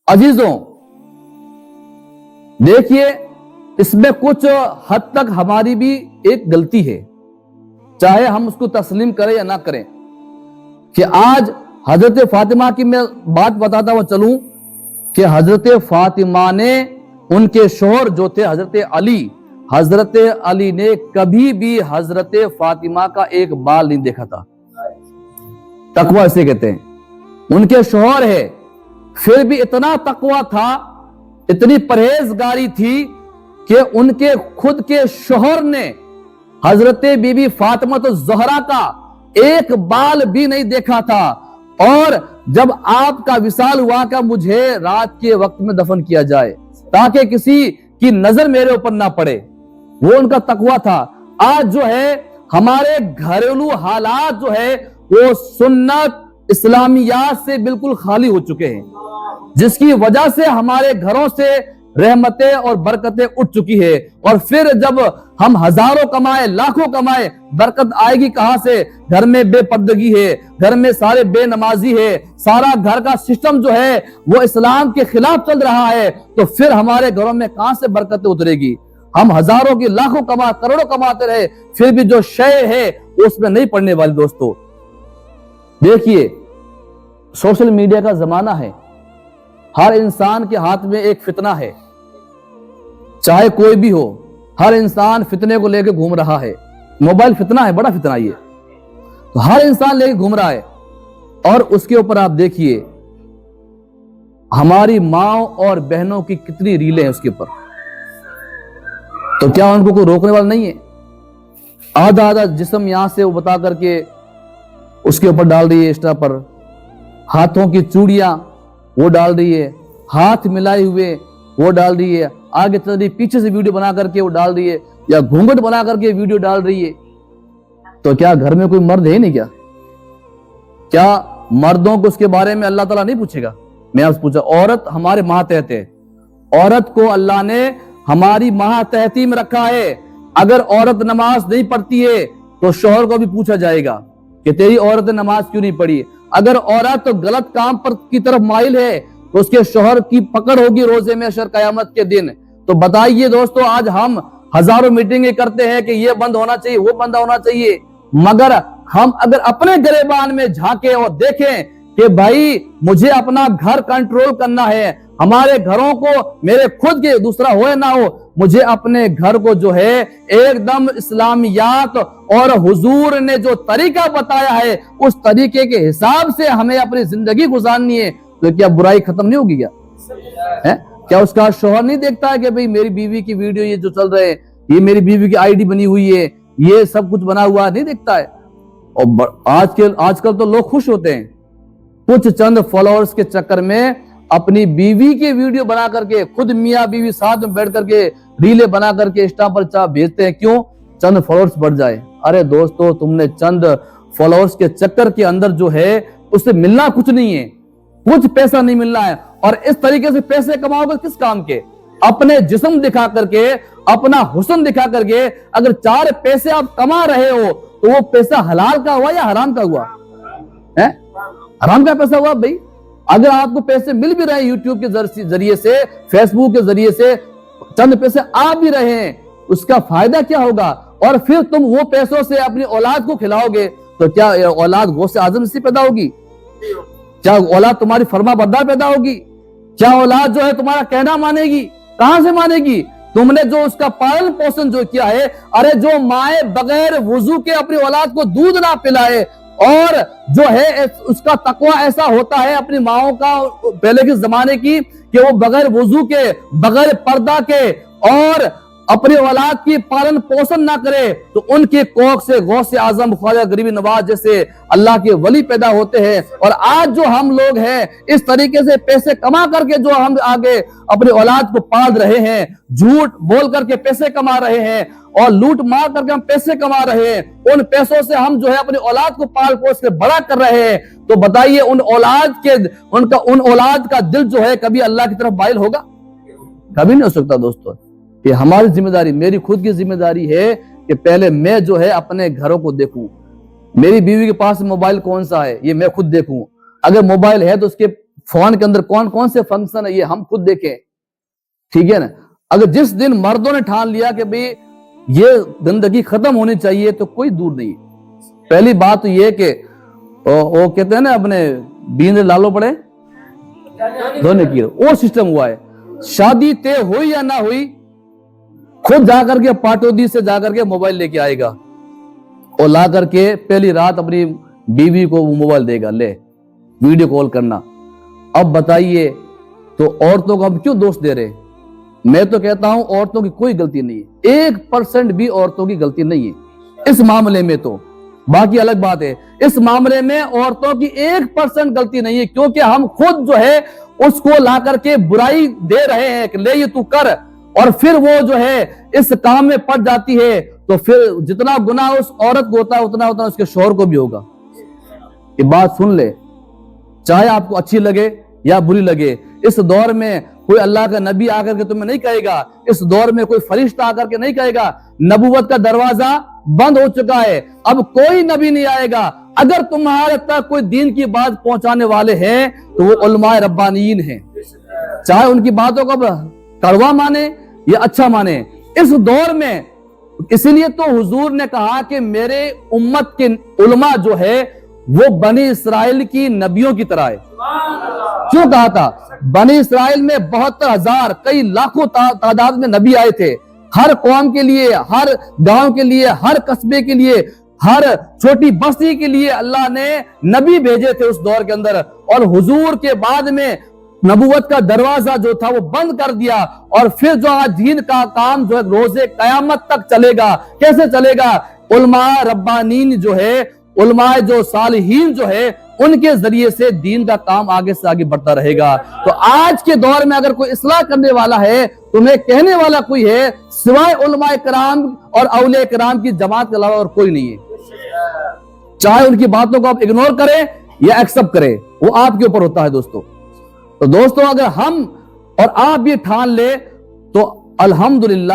अजीजों, देखिए इसमें कुछ हद तक हमारी भी एक गलती है, चाहे हम उसको तस्लीम करें या ना करें, कि आज हजरत फातिमा की मैं बात बताता हुआ चलूं कि हजरत फातिमा ने, उनके शौहर जो थे हजरत अली ने कभी भी हजरत फातिमा का एक बाल नहीं देखा था। तकवा इसे कहते हैं। उनके शौहर है, फिर भी इतना तकवा था, इतनी परहेजगारी थी कि उनके खुद के शौहर ने हजरत बीबी फातिमा तो ज़हरा का एक बाल भी नहीं देखा था। और जब आपका विसाल हुआ कि मुझे रात के वक्त में दफन किया जाए ताकि किसी की नजर मेरे ऊपर ना पड़े, वो उनका तकवा था। आज जो है हमारे घरेलू हालात जो है वो सुन्नत इस्लामियात से बिल्कुल खाली हो चुके हैं, जिसकी वजह से हमारे घरों से रहमतें और बरकतें उठ चुकी है। और फिर जब हम हजारों कमाए, लाखों कमाए, बरकत आएगी कहां से? घर में बेपर्दगी है, घर में सारे बेनमाजी है, सारा घर का सिस्टम जो है वो इस्लाम के खिलाफ चल रहा है, तो फिर हमारे घरों में कहां से बरकतें उतरेगी? हम हजारों की, लाखों करोड़ों कमाते रहे, फिर भी जो शय है उसमें नहीं पड़ने वाली। दोस्तों देखिए, सोशल मीडिया का जमाना है, हर इंसान के हाथ में एक फितना है, चाहे कोई भी हो, हर इंसान फितने को लेकर घूम रहा है। मोबाइल फितना है, बड़ा फितना ये, तो हर इंसान लेकर घूम रहा है। और उसके ऊपर आप देखिए हमारी माँ और बहनों की कितनी रीलें हैं उसके ऊपर, तो क्या उनको कोई रोकने वाला नहीं है? आधा आधा जिस्म यहां से वो बता करके उसके ऊपर डाल रही है इंस्टा पर, हाथों की चूड़ियां वो डाल रही है, हाथ मिलाए हुए वो डाल रही है, आगे चल रही, पीछे से वीडियो बना करके वो डाल रही है, या घूंघट बना करके वीडियो डाल रही है। तो क्या घर में कोई मर्द है नहीं? क्या मर्दों को उसके बारे में अल्लाह ताला नहीं पूछेगा? मैं आपसे पूछा, औरत हमारे मातहत है, औरत को अल्लाह ने हमारी मातहती में रखा है। अगर औरत नमाज नहीं पढ़ती है तो शौहर को भी पूछा जाएगा कि तेरी औरत ने नमाज क्यों नहीं पढ़ी। अगर औरत तो गलत काम पर की तरफ माइल है तो उसके शौहर की पकड़ होगी रोजे में शर कयामत के दिन। तो बताइए दोस्तों, आज हम हजारों मीटिंगें करते हैं कि ये बंद होना चाहिए, वो बंद होना चाहिए, मगर हम अगर अपने गिरेबान में झांके और देखें कि भाई मुझे अपना घर कंट्रोल करना है, हमारे घरों को, मेरे खुद के, दूसरा हो या ना हो, मुझे अपने घर को जो है एकदम इस्लामियात और हुजूर ने जो तरीका बताया है उस तरीके के हिसाब से हमें अपनी जिंदगी गुजारनी है, तो क्या बुराई खत्म नहीं होगी? क्या है? क्या उसका शौहर नहीं देखता है कि भाई मेरी बीवी की वीडियो ये जो चल रहे हैं, ये मेरी बीवी की आईडी बनी हुई है, ये सब कुछ बना हुआ नहीं देखता है? और आजकल तो लोग खुश होते हैं, कुछ चंद फॉलोअर्स के चक्कर में अपनी बीवी के वीडियो बना करके, खुद मियाँ बीवी साथ में बैठ करके रीले बना करके इंस्टा पर भेजते हैं। क्यों? चंद फॉलोअर्स बढ़ जाए। अरे दोस्तों, तुमने चंद फॉलोअर्स के चक्कर के अंदर जो है उससे मिलना कुछ नहीं है, कुछ पैसा नहीं मिलना है। और इस तरीके से पैसे कमाओगे किस काम के? अपने जिस्म दिखा करके, अपना हुस्न दिखा करके अगर 4 पैसे आप कमा रहे हो तो वो पैसा हलाल का हुआ या हराम का हुआ? है हराम का पैसा हुआ भाई। अगर आपको पैसे मिल भी रहे हैं यूट्यूब के जरिए से, फेसबुक के जरिए से चंद पैसे आ भी रहे हैं, उसका फायदा क्या होगा? और फिर तुम वो पैसों से अपनी औलाद को खिलाओगे तो क्या औलाद गौसे आजम से पैदा होगी? क्या औलाद तुम्हारी फर्मा बरदार पैदा होगी? क्या औलाद जो है तुम्हारा कहना मानेगी? कहां से मानेगी? तुमने जो उसका पालन पोषण जो किया है, अरे जो माए बगैर वुजू के अपनी औलाद को दूध ना पिलाए, और जो है उसका तकवा ऐसा होता है अपनी माओ का पहले के जमाने की कि वो बगैर वुजू के, बगैर पर्दा के और अपनी औलाद की पालन पोषण ना करे, तो उनके कोख से गौसे आजम ख्वाजा गरीबी नवाज जैसे अल्लाह के वली पैदा होते हैं। और आज जो हम लोग हैं इस तरीके से पैसे कमा करके जो हम आगे अपनी औलाद को पाल रहे हैं, झूठ बोल करके पैसे कमा रहे हैं और लूट मार करके हम पैसे कमा रहे हैं, उन पैसों से हम जो है अपनी औलाद को पाल पोस के बड़ा कर रहे हैं, तो बताइए उन औलाद का दिल जो है कभी अल्लाह की तरफ माइल होगा? कभी नहीं हो सकता। दोस्तों, ये हमारी जिम्मेदारी, मेरी खुद की जिम्मेदारी है कि पहले मैं जो है अपने घरों को देखूं, मेरी बीवी के पास मोबाइल कौन सा है ये मैं खुद देखूं, अगर मोबाइल है तो उसके فون کے اندر کون کون سے فنکشن ہے یہ ہم خود دیکھیں، ٹھیک ہے نا. اگر جس دن مردوں نے ٹھان لیا کہ بھئی یہ گندگی ختم ہونی چاہیے تو کوئی دور نہیں. پہلی بات تو یہ کہ وہ کہتے ہیں نا اپنے بیند لالو پڑے دھونے کی، وہ سسٹم ہوا ہے. شادی طے ہوئی یا نہ ہوئی، خود جا کر کے پاٹودی سے جا کر کے موبائل لے کے آئے گا اور لا کر کے پہلی رات اپنی بیوی کو وہ موبائل دے گا، لے ویڈیو کال کرنا. اب بتائیے تو عورتوں کو ہم کیوں دوست دے رہے؟ میں تو کہتا ہوں عورتوں کی کوئی غلطی نہیں ہے، 1% بھی عورتوں کی غلطی نہیں ہے اس معاملے میں. تو باقی الگ بات ہے، اس معاملے میں عورتوں کی 1% غلطی نہیں ہے، کیونکہ ہم خود جو ہے اس کو لا کر کے برائی دے رہے ہیں کہ لے یہ تو کر، اور پھر وہ جو ہے اس کام میں پڑ جاتی ہے تو پھر جتنا گناہ اس عورت کو ہوتا ہے اتنا اس کے شوہر کو بھی ہوگا. یہ بات سن لے، چاہے آپ کو اچھی لگے یا بری لگے. اس دور میں کوئی اللہ کا نبی آ کر کے تمہیں نہیں کہے گا، اس دور میں کوئی فرشتہ آ کر کے نہیں کہے گا. نبوت کا دروازہ بند ہو چکا ہے، اب کوئی نبی نہیں آئے گا. اگر تمہارے تک کوئی دین کی بات پہنچانے والے ہیں تو وہ علماء ربانیین ہیں، چاہے ان کی باتوں کو کڑوا مانے یا اچھا مانے. اس دور میں اسی لیے تو حضور نے کہا کہ میرے امت کے علماء جو ہے وہ بنی اسرائیل کی نبیوں کی طرح ہے. کیوں کہا تھا؟ بنی اسرائیل میں 72,000 کئی لاکھوں تعداد میں نبی آئے تھے. ہر قوم کے لیے، ہر گاؤں کے لیے، ہر قصبے کے لیے، ہر چھوٹی بستی کے لیے اللہ نے نبی بھیجے تھے اس دور کے اندر. اور حضور کے بعد میں نبوت کا دروازہ جو تھا وہ بند کر دیا، اور پھر جو آج دین کا کام جو ہے روزے قیامت تک چلے گا. کیسے چلے گا؟ علماء ربانین جو ہے، علماء جو صالحین جو ہے، ان کے ذریعے سے دین کا کام آگے سے آگے بڑھتا رہے گا. تو آج کے دور میں اگر کوئی اصلاح کرنے والا ہے، تمہیں کہنے والا کوئی ہے، سوائے علماء کرام اور اولیاء کرام کی جماعت کے علاوہ اور کوئی نہیں ہے. چاہے ان کی باتوں کو آپ اگنور کریں یا ایکسپٹ کریں، وہ آپ کے اوپر ہوتا ہے دوستو. تو دوستو اگر ہم اور آپ بھی ٹھان لے تو الحمدللہ